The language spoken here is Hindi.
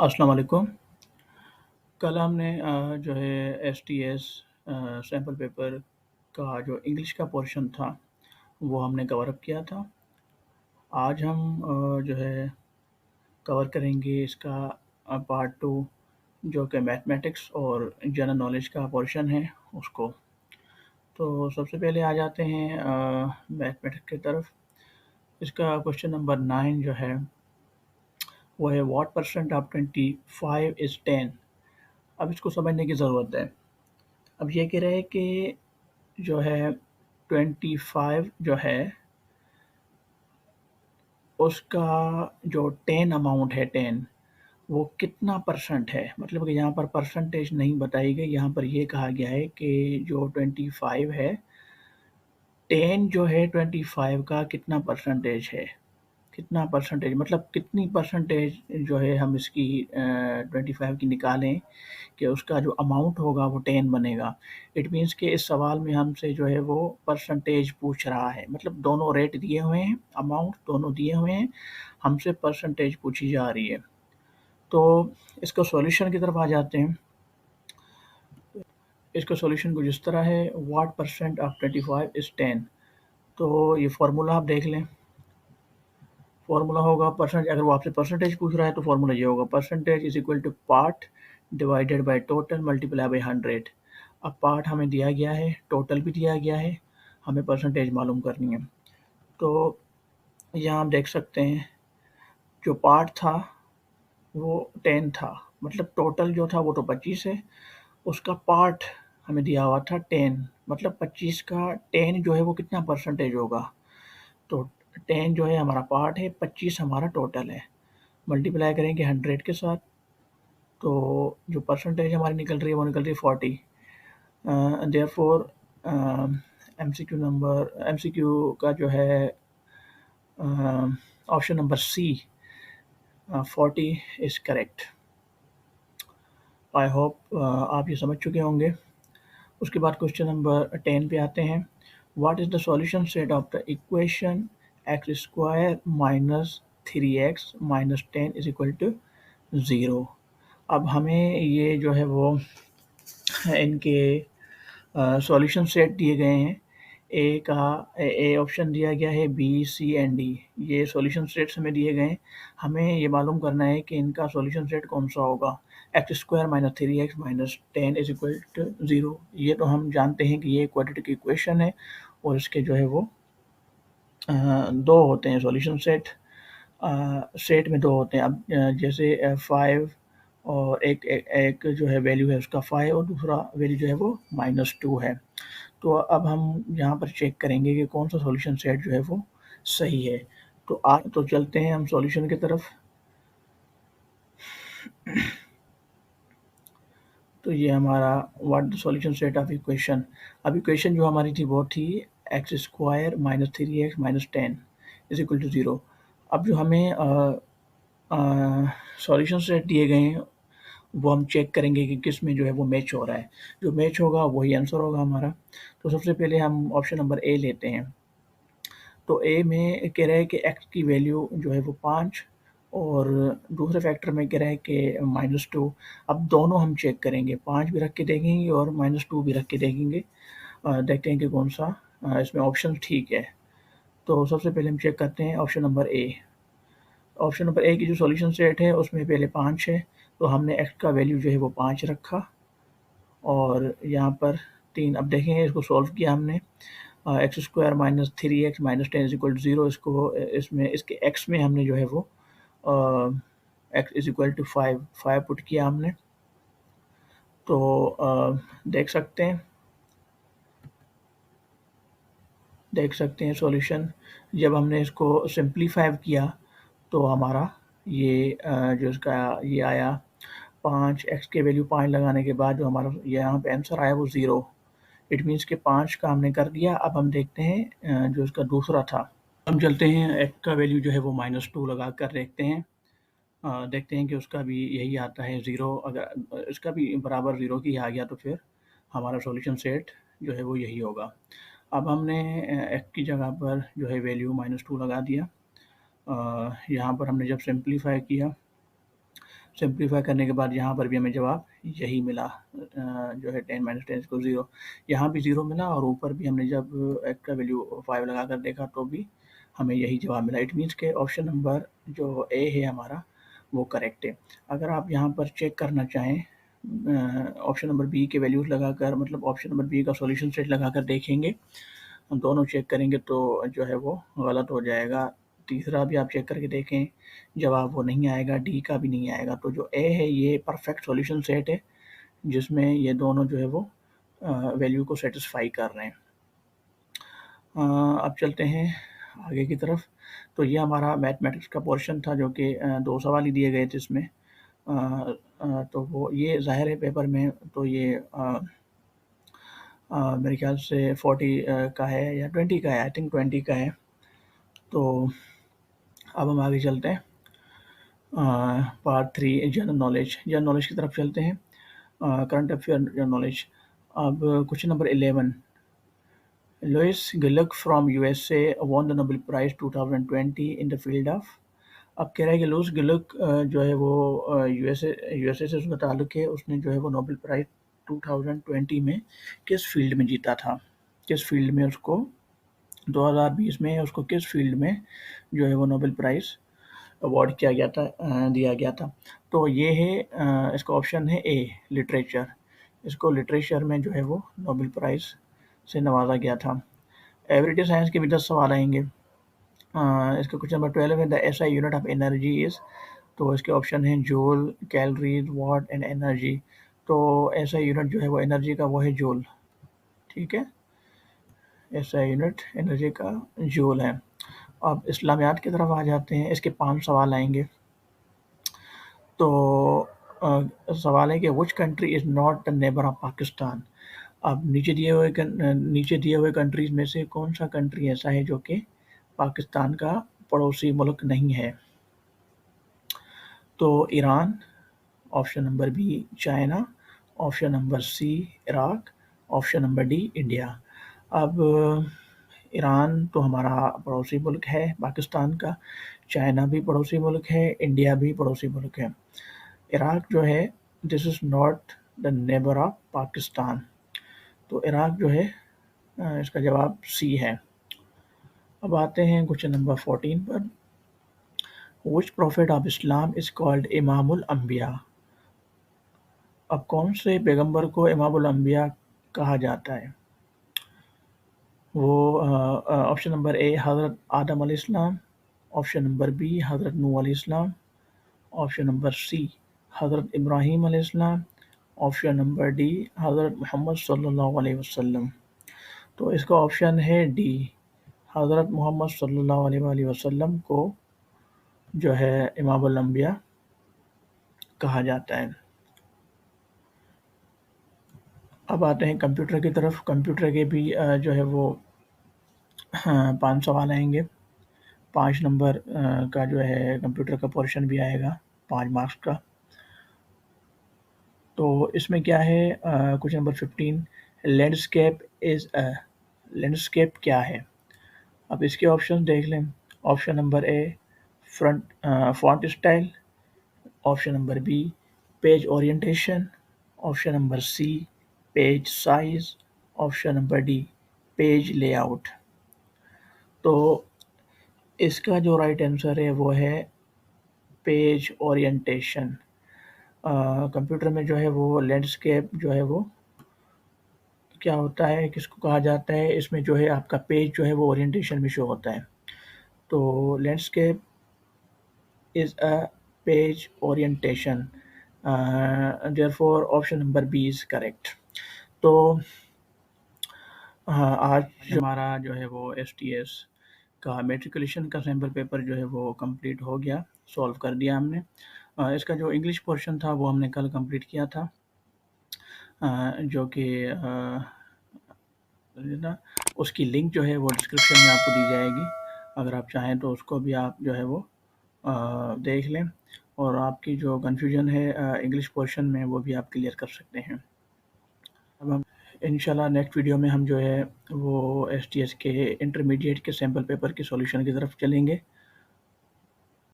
अस्सलाम वालेकुम। कल हमने जो है एसटीएस सैंपल पेपर का जो इंग्लिश का पोर्शन था, वो हमने कवर अप किया था। आज हम जो है कवर करेंगे इसका पार्ट 2 जो कि मैथमेटिक्स और जनरल नॉलेज का पोर्शन है उसको। तो सबसे पहले आ जाते हैं मैथमेटिक्स की तरफ। इसका क्वेश्चन नंबर 9 जो है वो है व्हाट परसेंट ऑफ 25 इज़ 10। अब इसको समझने की ज़रूरत है। अब ये कह रहे हैं कि जो है 25 जो है उसका जो 10 अमाउंट है 10 वो कितना परसेंट है? मतलब कि यहाँ पर परसेंटेज नहीं बताई गई, यहाँ पर ये कहा गया है कि जो 25 है, 10 जो है 25 का कितना परसेंटेज है? कितना परसेंटेज मतलब कितनी परसेंटेज जो है हम इसकी 25 की निकालें कि उसका जो अमाउंट होगा वो 10 बनेगा। इट मीन्स कि इस सवाल में हमसे जो है वो परसेंटेज पूछ रहा है। मतलब दोनों रेट दिए हुए हैं, अमाउंट दोनों दिए हुए हैं, हमसे परसेंटेज पूछी जा रही है। तो इसको सॉल्यूशन की तरफ आ जाते हैं। इसका सॉल्यूशन कुछ इस तरह है, व्हाट परसेंट ऑफ 25 इज़ 10। तो ये फ़ॉर्मूला आप देख लें। फ़ॉर्मूला होगा परसेंट, अगर वो आपसे परसेंटेज पूछ रहा है तो फ़ॉर्मूला ये होगा, percentage is equal to part divided by total multiply by 100। अब पार्ट हमें दिया गया है, टोटल भी दिया गया है, हमें परसेंटेज मालूम करनी है। तो यहाँ हम देख सकते हैं जो पार्ट था वो 10 था, मतलब टोटल जो था वो तो 25 है, उसका पार्ट हमें दिया हुआ था 10, मतलब 25 का 10 जो है वो कितना परसेंटेज होगा? तो 10 जो है हमारा पार्ट है, 25 हमारा टोटल है। मल्टीप्लाई करेंगे 100 के साथ, तो जो परसेंटेज हमारी निकल रही है वो निकल रही है 40। देयरफॉर एमसीक्यू का जो है option number C 40 is correct. I hope आप ये समझ चुके होंगे। उसके बाद क्वेश्चन नंबर 10 पे आते हैं। What is the solution set of the equation x square minus 3x minus 10 is equal to 0। अब हमें ये जो है वो इनके सॉल्यूशन सेट दिए गए हैं। ए ऑप्शन दिया गया है, बी, सी एंड डी, ये सॉल्यूशन सेट्स हमें दिए गए हैं। हमें ये मालूम करना है कि इनका सॉल्यूशन सेट कौन सा होगा। X square minus 3x minus 10 is equal to 0, ये तो हम जानते हैं कि ये क्वाड्रेटिक इक्वेशन है और इसके जो है वो दो होते हैं सॉल्यूशन सेट। सेट में दो होते हैं। अब जैसे 5 और एक जो है वैल्यू है उसका 5 और दूसरा वैल्यू जो है वो -2 है। तो अब हम यहाँ पर चेक करेंगे कि कौन सा सॉल्यूशन सेट जो है वो सही है। तो आज तो चलते हैं हम सॉल्यूशन की तरफ। तो ये हमारा what the solution set of equation. अब इक्वेशन जो हमारी थी वो थी x square minus 3x minus 10 is equal to 0। अब जो हमें सॉल्यूशन सेट दिए गए हैं वो हम चेक करेंगे कि किस में जो है वो मैच हो रहा है। जो मैच होगा वही आंसर होगा हमारा। तो सबसे पहले हम ऑप्शन नंबर ए लेते हैं। तो ए में कह रहा है कि एक्स की वैल्यू जो है वो 5 और दूसरे फैक्टर में कह रहा है कि -2। अब दोनों हम चेक करेंगे, 5 भी रख के देखेंगे और -2 भी रख के देखेंगे। देखते हैं कि कौन सा इसमें ऑप्शन ठीक है। तो सबसे पहले हम चेक करते हैं ऑप्शन नंबर ए। ऑप्शन नंबर ए की जो सॉल्यूशन सेट है उसमें पहले 5 है, तो हमने एक्स का वैल्यू जो है वो 5 रखा और यहाँ पर 3। अब देखेंगे इसको सॉल्व किया हमने। X square minus 3x minus 10 is equal to 0, इसको इसमें इसके एक्स में हमने जो है वो x is equal to 5 put किया हमने। तो देख सकते हैं सॉल्यूशन। जब हमने इसको सिंप्लीफाई किया तो हमारा ये जो इसका ये आया 5, एक्स के वैल्यू 5 लगाने के बाद जो हमारा यहाँ पे आंसर आया वो 0। इट मीन्स कि 5 का हमने कर दिया। अब हम देखते हैं जो इसका दूसरा था। हम चलते हैं, एक्स का वैल्यू जो है वो -2 लगा कर देखते हैं। देखते हैं कि उसका भी यही आता है 0। अगर इसका भी बराबर 0 की आ गया तो फिर हमारा सॉल्यूशन सेट जो है वो यही होगा। अब हमने एक्स की जगह पर जो है वैल्यू -2 लगा दिया। यहाँ पर हमने जब सिंप्लीफाई किया सिंप्लीफाई करने के बाद यहाँ पर भी हमें जवाब यही मिला, जो है 10 - 10 को 0, यहाँ भी 0 मिला और ऊपर भी हमने जब x का वैल्यू 5 लगाकर देखा तो भी हमें यही जवाब मिला। इट मीन्स के ऑप्शन नंबर जो ए है हमारा वो करेक्ट है। अगर आप यहाँ पर चेक करना चाहें ऑप्शन नंबर बी के वैल्यूज़ लगाकर, मतलब ऑप्शन नंबर बी का सॉल्यूशन सेट लगाकर देखेंगे, हम दोनों चेक करेंगे तो जो है वो गलत हो जाएगा। तीसरा भी आप चेक करके देखें, जवाब वो नहीं आएगा, डी का भी नहीं आएगा। तो जो ए है ये परफेक्ट सॉल्यूशन सेट है जिसमें ये दोनों जो है वो वैल्यू को सेटिस्फाई कर रहे हैं। अब चलते हैं आगे की तरफ। तो ये हमारा मैथमेटिक्स का पोर्शन था जो कि 2 सवाल ही दिए गए थे इसमें। तो वो ये ज़ाहिर है पेपर में तो ये मेरे ख्याल से 40 का है या 20 का है, आई थिंक 20 का है। तो अब हम आगे चलते हैं पार्ट 3 जनरल नॉलेज की तरफ चलते हैं। Current affair general knowledge. अब question number 11, Louise Gluck from USA won the Nobel prize 2020 in the field of. अब कह रहा है कि लुइस गिलुक जो है वो यूएसए से उसका ताल्लुक है, उसने जो है वो नोबेल प्राइज 2020 में किस फील्ड में जीता था, किस फील्ड में उसको 2020 में उसको किस फील्ड में जो है वो नोबेल प्राइज़ अवार्ड किया गया था, दिया गया था। तो ये है इसका ऑप्शन है ए लिटरेचर। इसको लिटरेचर में जो है वो नोबेल प्राइज़ से नवाजा गया था। एवरीडे साइंस के भी 10 सवाल आएंगे। इसका क्वेश्चन नंबर 12 है the SI unit of energy is. तो इसके ऑप्शन हैं joule, calories, watt and energy. तो एसआई यूनिट जो है वो एनर्जी का वो है जूल। ठीक है, एसआई यूनिट एनर्जी का जूल है। अब इस्लामियात की तरफ आ जाते हैं। इसके 5 सवाल आएंगे। तो सवाल है कि which country is not the neighbour of Pakistan. अब नीचे दिए हुए कंट्रीज़ में से कौन सा कंट्री ऐसा है जो कि पाकिस्तान का पड़ोसी मुल्क नहीं है। तो Iran, option number B China, option number C Iraq, option number D India. अब ईरान तो हमारा पड़ोसी मुल्क है पाकिस्तान का, चाइना भी पड़ोसी मुल्क है, इंडिया भी पड़ोसी मुल्क है। इराक जो है this is not the neighbour of Pakistan. तो इराक जो है इसका जवाब सी है। अब आते हैं क्वेश्चन नंबर 14 पर। Which prophet of Islam is called इमामुल अंबिया। अब कौन से पैगंबर को इमामुल अंबिया कहा जाता है। वो ऑप्शन नंबर ए हज़रत आदम अलैहिस्सलाम, ऑप्शन नंबर बी हज़रत नूह अलैहिस्सलाम, ऑप्शन नंबर सी हज़रत इब्राहीम अलैहिस्सलाम, ऑप्शन नंबर डी हज़रत मोहम्मद सल्लल्लाहु अलैहि वसल्लम। तो इसका ऑप्शन है डी, हज़रत मोहम्मद सल्लल्लाहु अलैहि वसल्लम को जो है इमामुल अंबिया कहा जाता है। अब आते हैं कंप्यूटर की तरफ। कंप्यूटर के भी जो है वो 5 सवाल आएंगे। 5 नंबर का जो है कंप्यूटर का पोर्शन भी आएगा 5 मार्क्स का। तो इसमें क्या है question number 15, landscape is a. Landscape क्या है। अब इसके ऑप्शन देख लें। Option number A font style, option number B page orientation, option number C page size, option number D page layout. तो इसका जो राइट आंसर है वो है पेज ओरिएंटेशन। कंप्यूटर में जो है वो लैंडस्केप जो है वो क्या होता है, किसको कहा जाता है, इसमें जो है आपका पेज जो है वो ओरिएंटेशन में शो होता है। तो landscape is a page orientation, therefore option number B is correct. तो आज हमारा जो है वो एसटीएस का मैट्रिकुलेशन का सैम्पल पेपर जो है वो कंप्लीट हो गया, सॉल्व कर दिया हमने। इसका जो इंग्लिश पोर्शन था वो हमने कल कंप्लीट किया था, जो कि ना उसकी लिंक जो है वो डिस्क्रिप्शन में आपको दी जाएगी। अगर आप चाहें तो उसको भी आप जो है वो देख लें और आपकी जो कन्फ्यूजन है इंग्लिश पोर्शन में वो भी आप क्लियर कर सकते हैं। अब हम इंशाल्लाह नेक्स्ट वीडियो में हम जो है वो एसटीएस के इंटरमीडिएट के सैम्पल पेपर के सॉल्यूशन की तरफ चलेंगे।